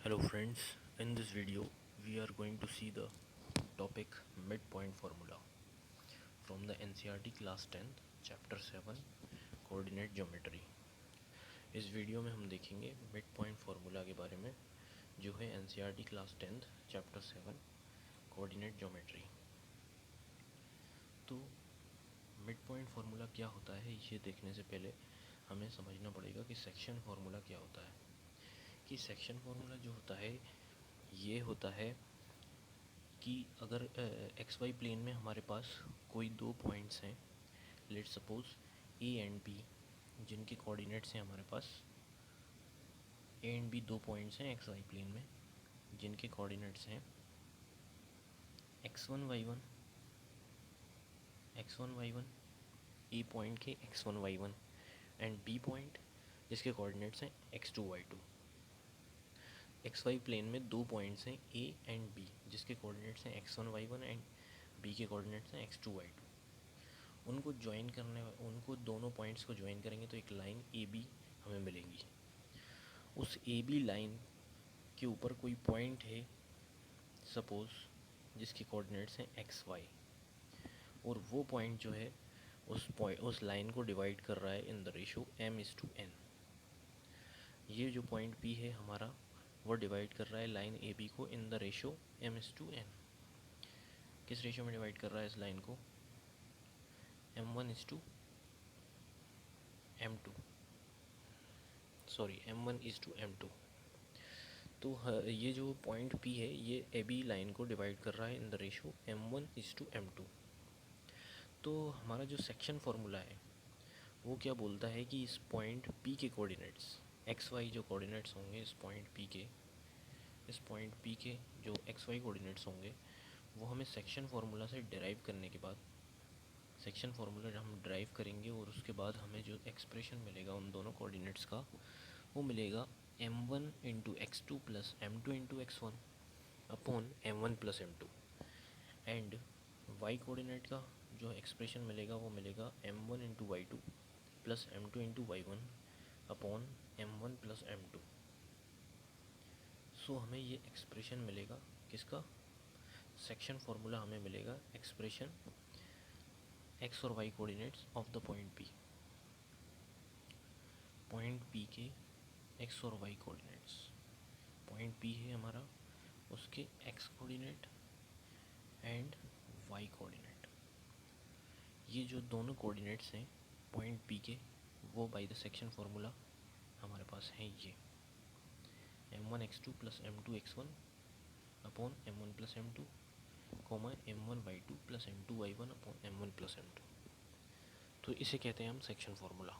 Hello friends, in this video we are going to see the topic midpoint formula from the NCERT class 10th chapter 7 coordinate geometry। इस video में हम देखेंगे midpoint formula के बारे में जो है NCERT class 10th chapter 7 coordinate geometry। तो midpoint formula क्या होता है ये देखने से पहले हमें समझना पड़ेगा कि सेक्शन फार्मूला क्या होता है। कि सेक्शन फार्मूला जो होता है ये होता है कि अगर एक्स वाई प्लेन में हमारे पास कोई दो पॉइंट्स हैं, let suppose A and B, जिनके कोऑर्डिनेट्स हैं हमारे पास ए एंड बी, दो पॉइंट्स हैं एक्स वाई प्लेन में जिनके कोऑर्डिनेट्स हैं x1 y1 x1 y1, ए पॉइंट के x1 y1 and B point जिसके कोऑर्डिनेट्स हैं x2 y2। X Y plane में दो पॉइंट्स हैं ए एंड बी जिसके कोऑर्डिनेट्स हैं x1 y1 एंड बी के कोऑर्डिनेट्स हैं x2 y2। उनको ज्वाइन करने, उनको दोनों पॉइंट्स को ज्वाइन करेंगे तो एक लाइन ए बी हमें मिलेगी। उस ए बी लाइन के ऊपर कोई पॉइंट है सपोज जिसके कोऑर्डिनेट्स हैं एक्स वाई, और वो पॉइंट जो है उस लाइन को डिवाइड कर रहा है इन द रेशो m/n। ये जो पॉइंट पी है हमारा वो डिवाइड कर रहा है लाइन ए बी को इन द रेशो m/n। किस रेशो में डिवाइड कर रहा है इस लाइन को? m1:m2, sorry m1:m2। तो ये जो पॉइंट P है ये ए बी लाइन को डिवाइड कर रहा है इन द रेशो m1:m2। तो हमारा जो सेक्शन फार्मूला है वो क्या बोलता है कि इस पॉइंट P के कोऑर्डिनेट्स एक्स वाई जो कोऑर्डिनेट्स होंगे इस पॉइंट P के जो एक्स वाई कोऑर्डिनेट्स होंगे वो हमें सेक्शन फार्मूला से डिराइव करने के बाद, सेक्शन फार्मूला जब हम ड्राइव करेंगे और उसके बाद हमें जो एक्सप्रेशन मिलेगा उन दोनों कोऑर्डिनेट्स का वो मिलेगा m1:x2 plus m2:x1 upon m1+m2। And y coordinate का जो एक्सप्रेशन मिलेगा वो मिलेगा m1:y2 plus m2:y1 upon m1+m2। सो हमें ये एक्सप्रेशन मिलेगा किसका? सेक्शन फार्मूला हमें मिलेगा एक्सप्रेशन एक्स और Y coordinates of the point P के एक्स और वाई कोऑर्डिनेट्स। पॉइंट पी है हमारा, उसके X coordinate and Y coordinate. ये जो दोनों कोऑर्डिनेट्स हैं पॉइंट पी के वो बाय द सेक्शन फार्मूला हमारे पास हैं ये m1:x2 plus m2:x1 upon m1+m2 comma m1/2 plus m2/1 upon m1+m2। तो इसे कहते हैं हम सेक्शन फार्मूला।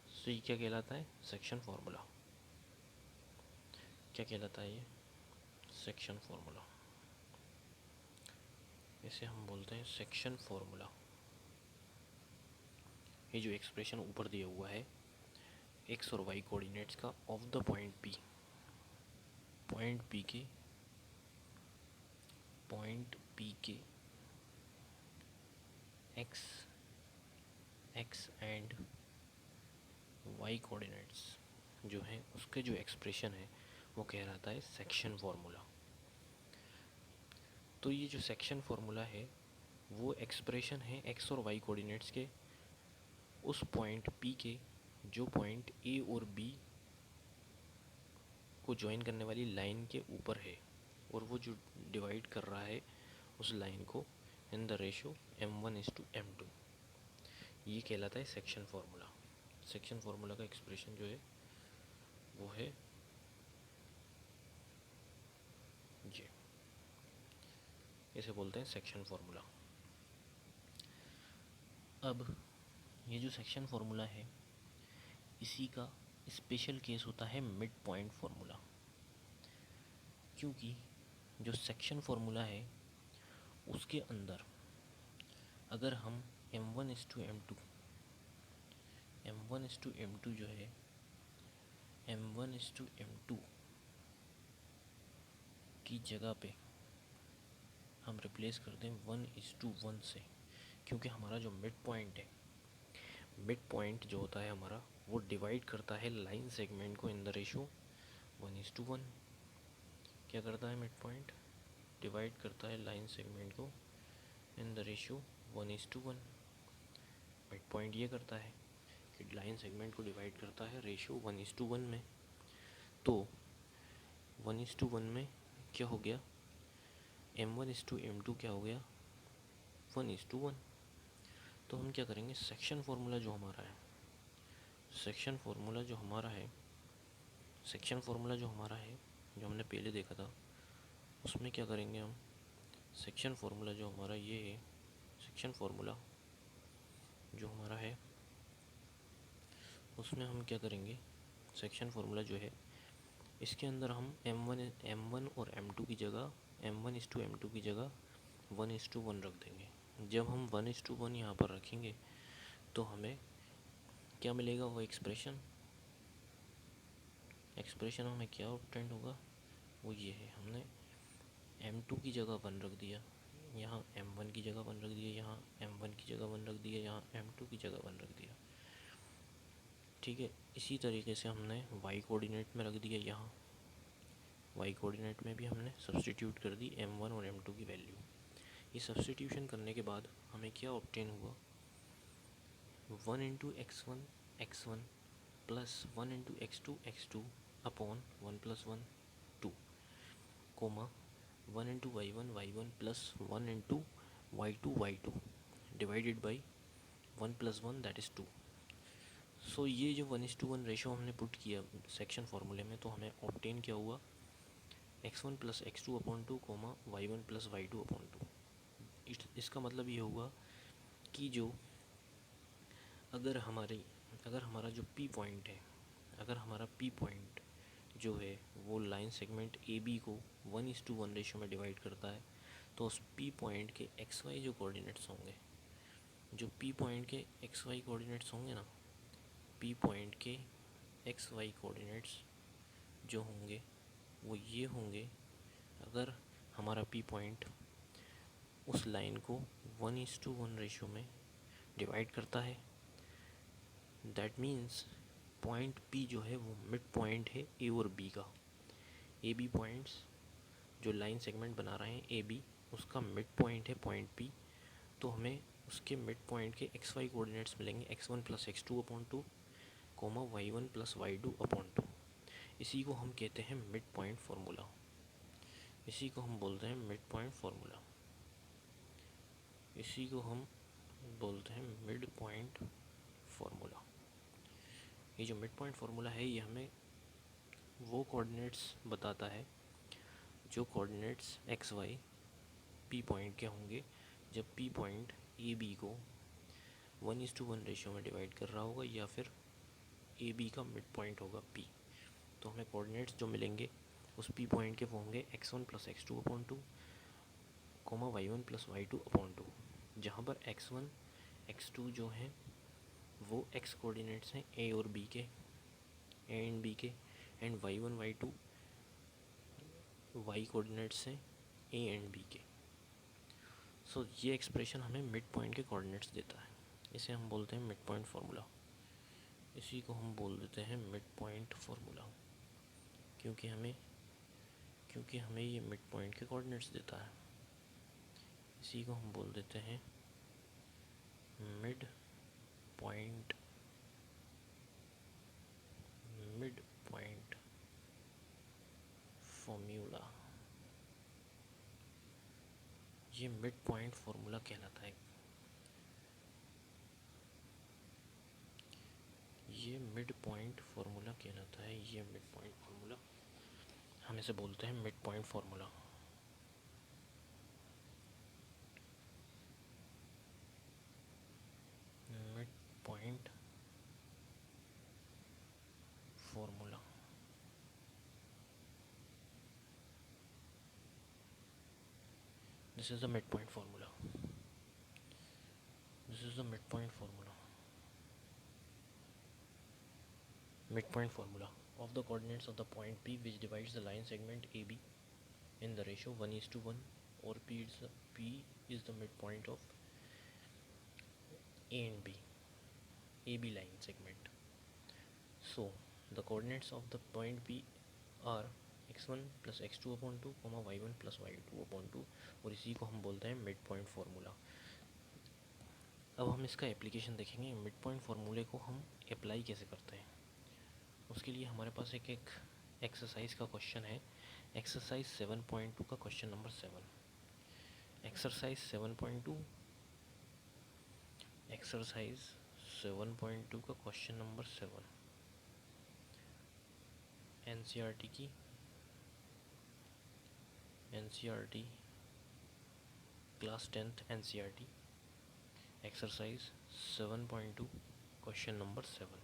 सो ये क्या कहलाता है? Section formula. क्या कहलाता है ये? Section formula. इसे हम बोलते हैं सेक्शन फार्मूला। ये जो एक्सप्रेशन ऊपर दिया हुआ है एक्स और वाई कोऑर्डिनेट्स का ऑफ द पॉइंट पी के एक्स एंड वाई कोऑर्डिनेट्स जो हैं उसके जो एक्सप्रेशन है वो कहलाता है सेक्शन फार्मूला। तो ये जो सेक्शन फार्मूला है वो एक्सप्रेशन है एक्स और वाई कोऑर्डिनेट्स के उस पॉइंट पी के जो पॉइंट ए और बी को ज्वाइन करने वाली लाइन के ऊपर है, और वो जो डिवाइड कर रहा है उस लाइन को इन द रेशो m1:m2। ये कहलाता है सेक्शन फार्मूला। सेक्शन फार्मूला का एक्सप्रेशन जो है वो है ये, इसे बोलते हैं सेक्शन फार्मूला। अब ये जो सेक्शन फार्मूला है इसी का स्पेशल केस होता है मिड पॉइंट फार्मूला, क्योंकि जो सेक्शन फार्मूला है उसके अंदर अगर हम m1:m2 जो है m1:m2 की जगह पे हम रिप्लेस कर दें 1:1 से, क्योंकि हमारा जो मिड पॉइंट है, मिड पॉइंट जो होता है हमारा वो डिवाइड करता है लाइन सेगमेंट को इन द रेशो 1:1 क्या करता है मिड पॉइंट, डिवाइड करता है लाइन सेगमेंट को in the ratio 1:1। Mid point ये करता है कि लाइन सेगमेंट को डिवाइड करता है रेशियो 1:1 में। तो 1:1 में क्या हो गया, m1:m2 क्या हो गया, 1:1। तो हम क्या करेंगे, सेक्शन फार्मूला जो हमारा है, सेक्शन फार्मूला जो हमारा है, सेक्शन फार्मूला जो हमारा है, जो हमने पहले देखा था, उसमें क्या करेंगे हम, सेक्शन फार्मूला जो हमारा ये है, सेक्शन फार्मूला जो हमारा है उसमें हम क्या करेंगे, सेक्शन फार्मूला जो है इसके अंदर हम m1 और m2 की जगह, m1:m2 की जगह 1:1 रख देंगे। जब हम 1:1 यहाँ पर रखेंगे तो हमें क्या मिलेगा, वो एक्सप्रेशन हमें क्या ऑब्टेंड होगा, वो ये है, हमने m2 की जगह 1 रख दिया, यहाँ m1 की जगह 1 रख दिया, यहाँ m1 की जगह 1 रख दिया, यहाँ m2 की जगह 1 रख दिया। ठीक है, इसी तरीके से हमने y कोऑर्डिनेट में रख दिया, यहाँ y कोऑर्डिनेट में भी हमने सब्सटीट्यूट कर दी m1 और m2 की वैल्यू। ये सब्सटीट्यूशन करने के बाद हमें क्या ऑब्टेन हुआ, 1 × x1 plus 1 × x2 upon 1+1 2, comma 1 × y1 plus 1 × y2 divided by 1+1 that is 2। So ये जो 1:1 रेशो हमने पुट किया सेक्शन फार्मूले में, तो हमें ऑब्टेन क्या हुआ, x1 plus x2 upon 2 comma y1 plus y2 upon 2। इसका मतलब ये हुआ कि जो अगर हमारा जो P पॉइंट है, अगर हमारा P पॉइंट जो है वो लाइन सेगमेंट AB को 1:1 रेशो में डिवाइड करता है, तो उस P पॉइंट के XY जो कोऑर्डिनेट्स होंगे, जो P पॉइंट के XY कोऑर्डिनेट्स होंगे ना, P पॉइंट के XY कोऑर्डिनेट्स जो होंगे वो ये होंगे, अगर हमारा P पॉइंट उस लाइन को 1:1 रेशो में डिवाइड करता है, दैट मीन्स पॉइंट P जो है वो मिड पॉइंट है A और B का। AB पॉइंट्स जो लाइन सेगमेंट बना रहे हैं AB, उसका मिड पॉइंट है पॉइंट P। तो हमें उसके मिड पॉइंट के XY कोऑर्डिनेट्स मिलेंगे x1 plus x2 upon 2 comma y1 plus y2 upon 2। इसी को हम कहते हैं मिड पॉइंट फार्मूला, इसी को हम बोलते हैं मिड पॉइंट फार्मूला, इसी को हम बोलते हैं मिड पॉइंट फार्मूला। ये जो मिड पॉइंट फार्मूला है ये हमें वो कोऑर्डिनेट्स बताता है जो coordinates X Y P point के होंगे जब पी पॉइंट ए बी को 1:1 रेशियो में डिवाइड कर रहा होगा, या फिर ए बी का मिड पॉइंट होगा पी। तो हमें कोऑर्डिनेट्स जो मिलेंगे उस पी पॉइंट के वो होंगे x1 plus x2 upon 2 comma y1 plus y2 upon 2, जहाँ पर x1 x2 जो हैं वो x कोऑर्डिनेट्स हैं ए और बी के, ए एंड बी के, and y1 y2 y coordinates हैं ए एंड बी के। सो ये एक्सप्रेशन हमें मिड पॉइंट के कोऑर्डिनेट्स देता है, इसे हम बोलते हैं मिड पॉइंट फार्मूला। इसी को हम बोल देते हैं मिड पॉइंट फार्मूला, क्योंकि हमें ये मिड पॉइंट के कोऑर्डिनेट्स देता है। इसी को हम बोल देते हैं मिड पॉइंट फार्मूला। ये मिड पॉइंट फार्मूला कहलाता है, ये मिड पॉइंट फार्मूला कहलाता है, ये मिड पॉइंट फार्मूला हम इसे बोलते हैं mid point formula. Mid point formula, this is the midpoint formula, this is the midpoint formula. Midpoint formula of the coordinates of the point P which divides the line segment AB in the ratio 1:1, or P is the midpoint of A and B, AB line segment. So the coordinates of the point P are x1 plus x2 upon two comma y1 plus y2 upon two, और इसी को हम बोलते हैं mid point formula. अब हम इसका application देखेंगे, मिड पॉइंट फार्मूले को हम अप्लाई कैसे करते हैं। उसके लिए हमारे पास एक एक्सरसाइज का क्वेश्चन है, एक्सरसाइज 7.2 का क्वेश्चन नंबर 7। एक्सरसाइज 7.2 एक्सरसाइज 7.2 का क्वेश्चन नंबर 7 एनसीईआरटी की NCERT class 10th NCERT exercise 7.2 question number 7।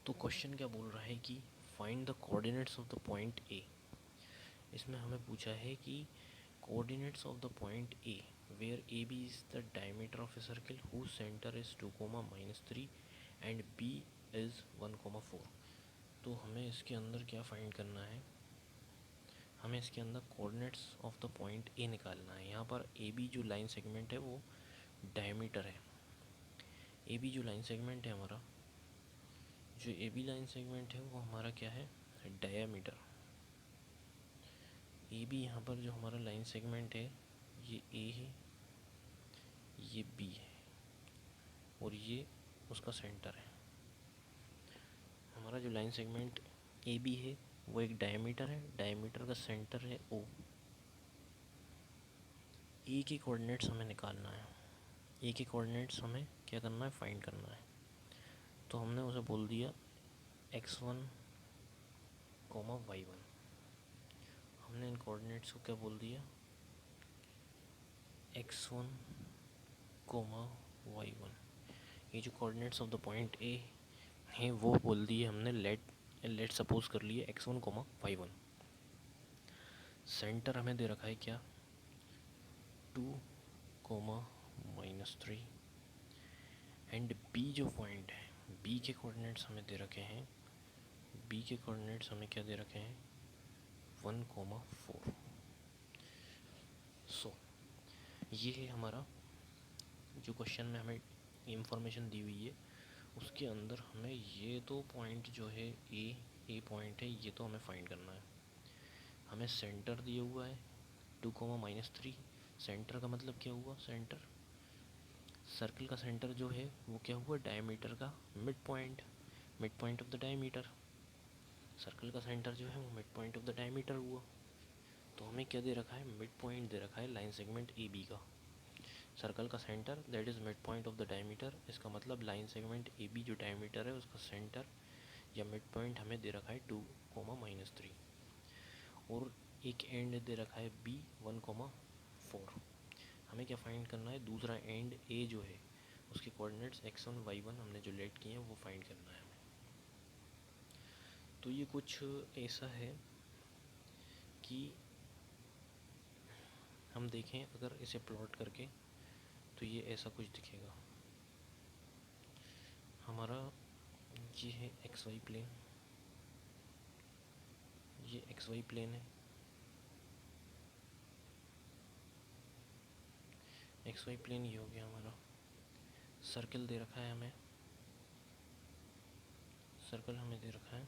तो क्वेश्चन क्या बोल रहा है कि find the coordinates of the point A. इसमें हमें पूछा है कि coordinates of the point A where A B is the diameter of a circle whose centre is 2, -3 and B is 1, 4। तो हमें इसके अंदर क्या फाइंड करना है, हमें इसके अंदर कोऑर्डिनेट्स ऑफ द पॉइंट ए निकालना है। यहाँ पर ए बी जो लाइन सेगमेंट है वो डायमीटर है। ए बी जो लाइन सेगमेंट है हमारा, जो ए बी लाइन सेगमेंट है वो हमारा क्या है, डायमीटर। ए बी यहाँ पर जो हमारा लाइन सेगमेंट है ये ए है, ये बी है, और ये उसका सेंटर है। हमारा जो लाइन सेगमेंट ए बी है वो एक डायमीटर है, डायमीटर का सेंटर है ओ। ए के कोऑर्डिनेट्स हमें निकालना है, ए के कोऑर्डिनेट्स हमें क्या करना है, फाइंड करना है। तो हमने उसे बोल दिया x1, y1। हमने इन कोऑर्डिनेट्स को क्या बोल दिया, x1, y1। ये जो कोऑर्डिनेट्स ऑफ द पॉइंट ए हैं वो बोल दिए हमने, लेट सपोज कर लिए x1, y1। सेंटर हमें दे रखा है क्या, 2, -3 एंड बी जो पॉइंट है, बी के कोऑर्डिनेट्स हमें दे रखे हैं, बी के कोऑर्डिनेट्स हमें क्या दे रखे हैं, 1, 4। सो ये है हमारा जो क्वेश्चन में हमें इंफॉर्मेशन दी हुई है, उसके अंदर हमें ये तो पॉइंट जो है ए पॉइंट है, ये तो हमें फाइंड करना है। हमें सेंटर दिया हुआ है 2, -3। सेंटर का मतलब क्या हुआ, सेंटर सर्कल का सेंटर जो है वो क्या हुआ, डायमीटर का mid point of the diameter. Circle का सेंटर जो है वो mid point of the diameter हुआ। तो हमें क्या दे रखा है, मिड पॉइंट दे रखा है लाइन सेगमेंट ए बी का। सर्कल का centre that is mid point of the diameter, इसका मतलब लाइन सेगमेंट ए बी जो डायमीटर है उसका सेंटर या मिड पॉइंट हमें दे रखा है 2, -3, और एक एंड दे रखा है बी 1, 4। हमें क्या फाइंड करना है, दूसरा एंड ए जो है उसके कोऑर्डिनेट्स x1, y1 हमने जो लेट किए हैं वो फाइंड करना है हमें। तो ये कुछ ऐसा है कि हम देखें अगर इसे प्लॉट करके तो ये ऐसा कुछ दिखेगा। हमारा ये है XY प्लेन, ये XY प्लेन है, XY प्लेन ये हो गया हमारा। सर्कल दे रखा है हमें, सर्कल हमें दे रखा है,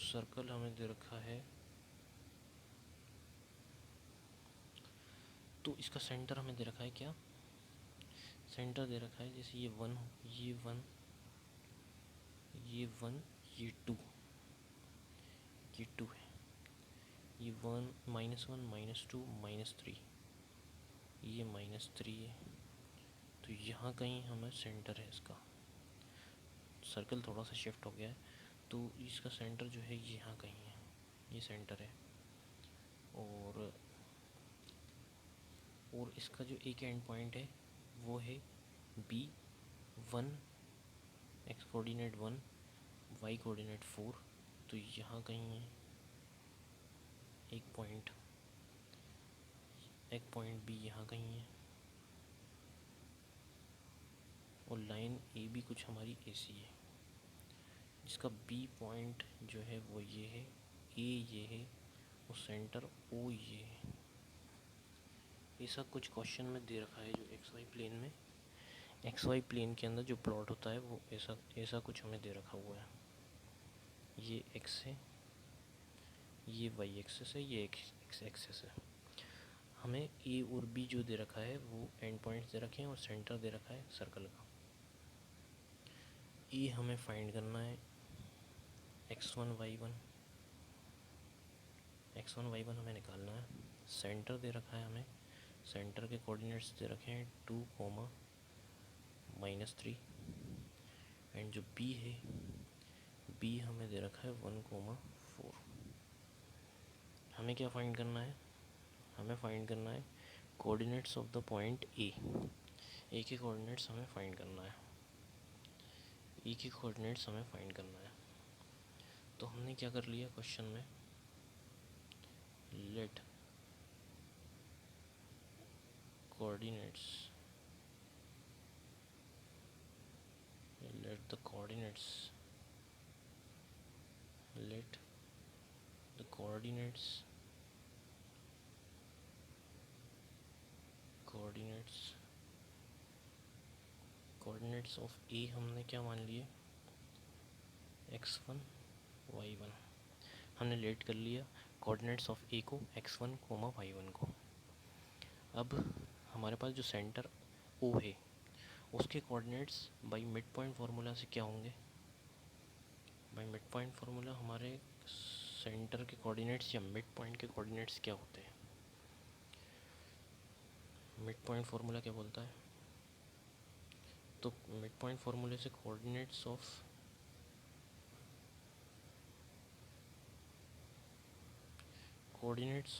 सर्कल हमें दे रखा है। तो इसका सेंटर हमें दे रखा है क्या, सेंटर दे रखा है, जैसे ये 1, ये 1, ये 1, ये 2, ये 2 है, ये 1, -1, -2, -3, ये -3 है। तो यहाँ कहीं हमें सेंटर है इसका, सर्कल थोड़ा सा शिफ्ट हो गया है, तो इसका सेंटर जो है ये यहाँ कहीं है, ये सेंटर है। और इसका जो एक एंड पॉइंट है वो है B1, x coordinate 1, y coordinate 4। तो यहाँ कहीं है एक पॉइंट B यहाँ कहीं है, और लाइन ए बी कुछ हमारी ऐसी है, जिसका B पॉइंट जो है वो ये है, ए ये है, और सेंटर O ये है। ऐसा कुछ क्वेश्चन में दे रखा है जो XY प्लेन में, XY प्लेन के अंदर जो प्लॉट होता है वो ऐसा कुछ हमें दे रखा हुआ है। एक्स है, ये वाई एक्सेस है, ये एक्स एक्सेस है। हमें ए और बी जो दे रखा है वो एंड पॉइंट्स दे रखे हैं और सेंटर दे रखा है सर्कल का। ए हमें फाइंड करना है x1 y1, x1 y1 हमें निकालना है। सेंटर दे रखा है हमें, सेंटर के कोऑर्डिनेट्स दे रखे हैं 2, -3। एंड जो बी है, बी हमें दे रखा है 1, 4। हमें क्या फाइंड करना है? हमें फाइंड करना है coordinates of the point A. A के कोऑर्डिनेट्स हमें फाइंड करना है, ए के कोऑर्डिनेट्स हमें फाइंड करना है। तो हमने क्या कर लिया क्वेश्चन में, let coordinates, let the coordinates let the coordinates coordinates of A हमने क्या मान लिए, x1 y1। हमने लेट कर लिया कोऑर्डिनेट्स ऑफ A को x1, y1 को। अब हमारे पास जो सेंटर O है उसके coordinates by mid point formula से क्या होंगे? बाय मिड पॉइंट फार्मूला हमारे सेंटर के कोऑर्डिनेट्स या मिड पॉइंट के कोऑर्डिनेट्स क्या होते हैं? मिड पॉइंट फार्मूला क्या बोलता है? तो मिड पॉइंट फार्मूले से कोऑर्डिनेट्स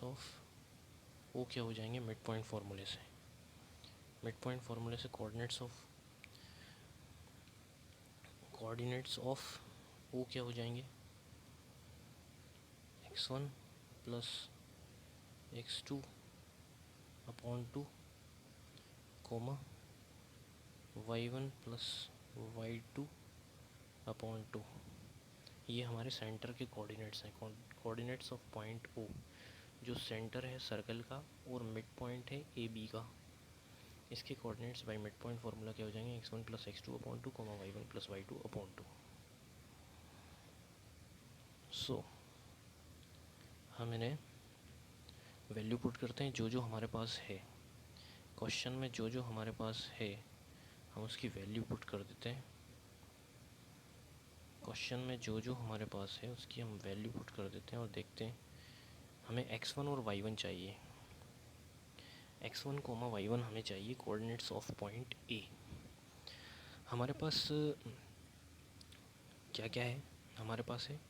ऑफ ओ क्या हो जाएंगे मिड पॉइंट फार्मूले से? मिड पॉइंट फार्मूले से कोऑर्डिनेट्स ऑफ ओ क्या हो जाएंगे, x1 plus x2 upon 2, y1 plus y2 upon 2। ये हमारे सेंटर के कोऑर्डिनेट्स हैं, कोऑर्डिनेट्स ऑफ पॉइंट ओ, जो सेंटर है सर्कल का और मिड पॉइंट है ए बी का। इसके coordinates by mid point formula क्या हो जाएंगे, x1 plus x2 upon 2, y1 plus y2 upon 2। सो हम इन्हें वैल्यू पुट करते हैं जो जो हमारे पास है क्वेश्चन में, जो जो हमारे पास है हम उसकी वैल्यू पुट कर देते हैं। क्वेश्चन में जो जो हमारे पास है उसकी हम वैल्यू पुट कर देते हैं और देखते हैं हमें x1 और y1 चाहिए। x1, y1 हमें चाहिए कोऑर्डिनेट्स ऑफ पॉइंट ए। हमारे पास क्या क्या है? हमारे पास है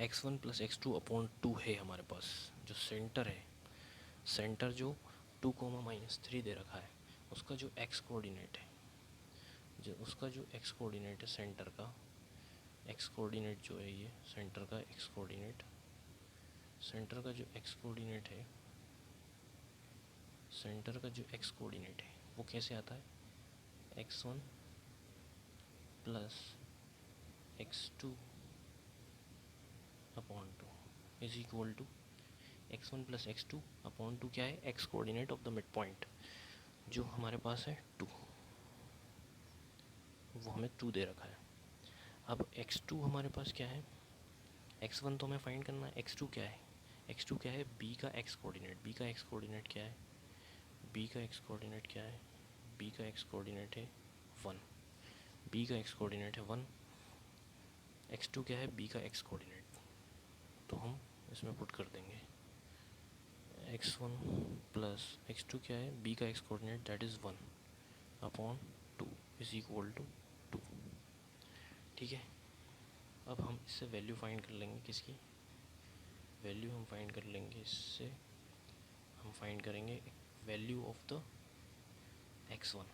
x1 प्लस x2 अपॉन 2 है हमारे पास, जो सेंटर है, सेंटर जो 2, -3 दे रखा है, उसका जो x कोऑर्डिनेट है, सेंटर का x कोऑर्डिनेट जो है, ये सेंटर का x कोऑर्डिनेट, सेंटर का जो x कोऑर्डिनेट है, सेंटर का जो x कोऑर्डिनेट है वो कैसे आता है, x1 plus x2 upon 2 is equal to x1 plus x2 upon 2 क्या है, x coordinate of the mid point जो हमारे पास है 2, वो हमें 2 दे रखा है। अब x2 हमारे पास क्या है, x1 तो हमें फाइंड करना है, x2 क्या है, x2 क्या है, b का x कोऑर्डिनेट, b का x कोऑर्डिनेट क्या है, b का x कोऑर्डिनेट क्या है, b का x कोऑर्डिनेट है 1, b का x कोऑर्डिनेट है 1, x2 क्या है, b का x कोऑर्डिनेट, तो हम इसमें पुट कर देंगे x1 प्लस x2 क्या है, b का x coordinate that is 1 upon 2 is equal to 2। ठीक है, अब हम इससे वैल्यू फाइंड कर लेंगे, किसकी वैल्यू हम फाइंड कर लेंगे, इससे हम फाइंड करेंगे वैल्यू ऑफ द x1।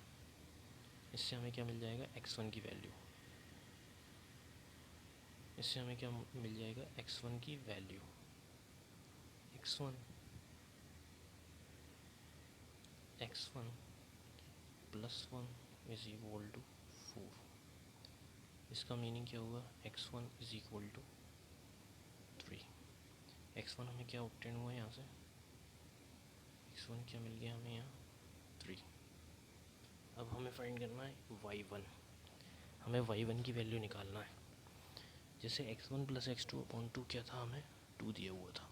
इससे हमें क्या मिल जाएगा, x1 की वैल्यू, इससे हमें क्या मिल जाएगा, x1 की value, x1 plus 1 is equal to 4। इसका मीनिंग क्या होगा, x1 is equal to 3। x1 हमें क्या ऑब्टेन हुआ यहाँ से, x1 क्या मिल गया हमें यहाँ 3। अब हमें फाइंड करना है y1, हमें y1 की वैल्यू निकालना है। जैसे x1 plus x to upon two क्या था, हमें 2 दिया हुआ था,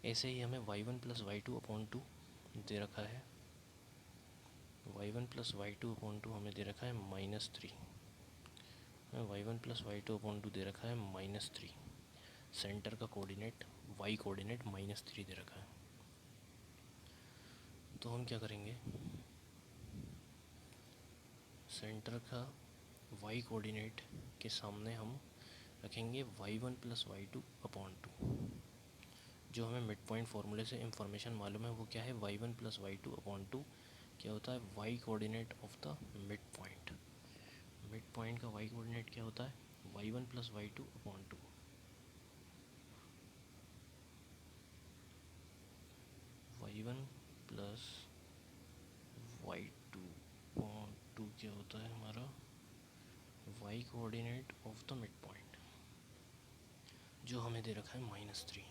ऐसे ही हमें y1 plus Y two upon two दे रखा है, y1 plus Y two upon two हमें दे रखा है -3, y1 plus Y two upon two दे रखा है -3, सेंटर का कोऑर्डिनेट y कोऑर्डिनेट -3 दे रखा है। तो हम क्या करेंगे, सेंटर का y कोऑर्डिनेट के सामने हम रखेंगे y1 plus Y two upon two. जो हमें मिड पॉइंट फार्मूले से इंफॉर्मेशन मालूम है वो क्या है, y1 plus Y two upon two क्या होता है, y coordinate of the mid point. Mid point का y कोऑर्डिनेट क्या होता है, y1 plus Y two upon two. y1 plus Y two upon two क्या होता है हमारा, y coordinate of the mid point, जो हमें दे रखा है -3।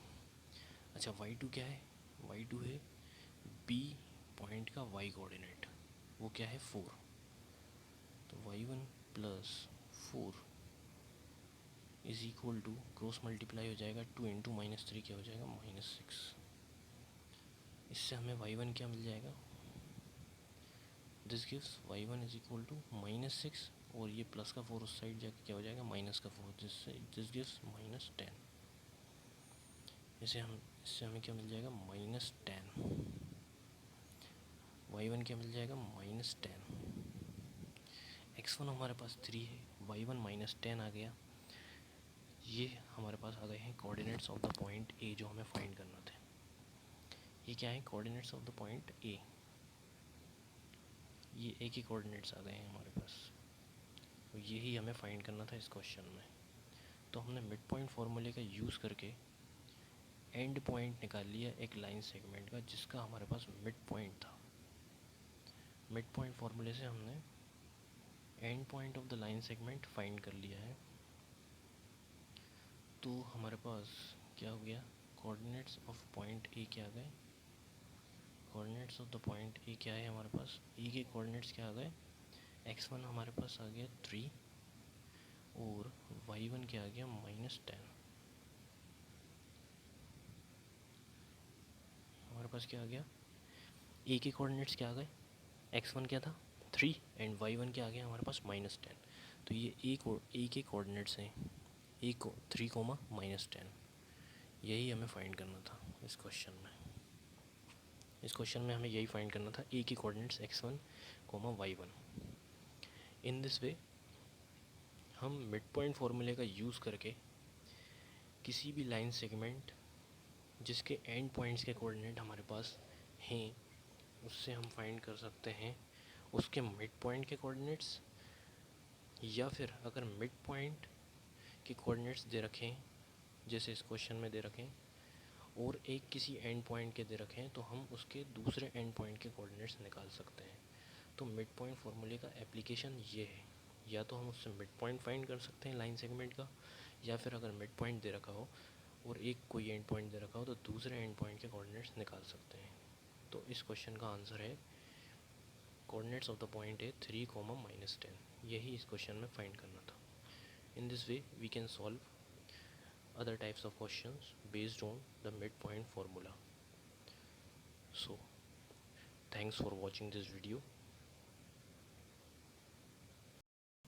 अच्छा y2 क्या है, y2 है b पॉइंट का y कोऑर्डिनेट, वो क्या है 4। तो y1 plus 4 is equal to, cross multiply हो जाएगा, 2 इंटू -3 क्या हो जाएगा, -6। इससे हमें y1 क्या मिल जाएगा, this gives y1 is equal to -6, और ये प्लस का 4 उस साइड जाके क्या हो जाएगा, माइनस का 4, जिससे दिस गिव्स -10। इससे हमें क्या मिल जाएगा, -10। y1 क्या मिल जाएगा, -10। x1 हमारे पास 3 है, y1 -10 आ गया। ये हमारे पास आ गए हैं कोऑर्डिनेट्स ऑफ द पॉइंट ए जो हमें फाइंड करना थे। ये क्या है, कोऑर्डिनेट्स ऑफ द पॉइंट ए, ये ए के कोऑर्डिनेट्स आ गए हैं हमारे पास, तो यही हमें फाइंड करना था इस क्वेश्चन में। तो हमने मिड पॉइंट फार्मूले का यूज़ करके एंड पॉइंट निकाल लिया एक लाइन सेगमेंट का जिसका हमारे पास मिड पॉइंट था। मिड पॉइंट फार्मूले से हमने and point of the line segment find कर लिया है। तो हमारे पास क्या हो गया, कोऑर्डिनेट्स ऑफ पॉइंट ए क्या आ गए, कोऑर्डिनेट्स ऑफ द पॉइंट ए क्या है हमारे पास, ए के कोऑर्डिनेट्स क्या आ गए, x1 हमारे पास आ गया 3 और y1 क्या आ गया -10। हमारे पास क्या आ गया, ए के कोऑर्डिनेट्स क्या आ गए, x1 क्या था 3 एंड y1 क्या आ गया हमारे पास -10। तो ये ए के कोऑर्डिनेट्स हैं, ए को 3, -10। यही हमें फाइंड करना था इस क्वेश्चन में। इस क्वेश्चन में हमें यही फाइंड करना था, ए के coordinates x1, y1। In this वे हम मिड पॉइंट फार्मूले का यूज़ करके किसी भी लाइन सेगमेंट जिसके एंड पॉइंट्स के कोऑर्डिनेट हमारे पास हैं उससे हम फाइंड कर सकते हैं उसके मिड पॉइंट के कोऑर्डिनेट्स, या फिर अगर मिड पॉइंट के कोऑर्डिनेट्स दे रखें जैसे इस क्वेश्चन में दे रखें और एक किसी एंड पॉइंट के दे रखें तो हम उसके दूसरे एंड पॉइंट के कोऑर्डिनेट्स निकाल सकते हैं। तो मिड पॉइंट फार्मूले का एप्लीकेशन ये है, या तो हम उससे मिड पॉइंट फाइंड कर सकते हैं लाइन सेगमेंट का, या फिर अगर मिड पॉइंट दे रखा हो और एक कोई एंड पॉइंट दे रखा हो तो दूसरे एंड पॉइंट के कोऑर्डिनेट्स निकाल सकते हैं। तो इस क्वेश्चन का आंसर है कोऑर्डिनेट्स ऑफ द पॉइंट है 3, -10। यही इस क्वेश्चन में फाइंड करना था। In this way we can solve other types of questions based on the midpoint formula. So thanks for watching this video.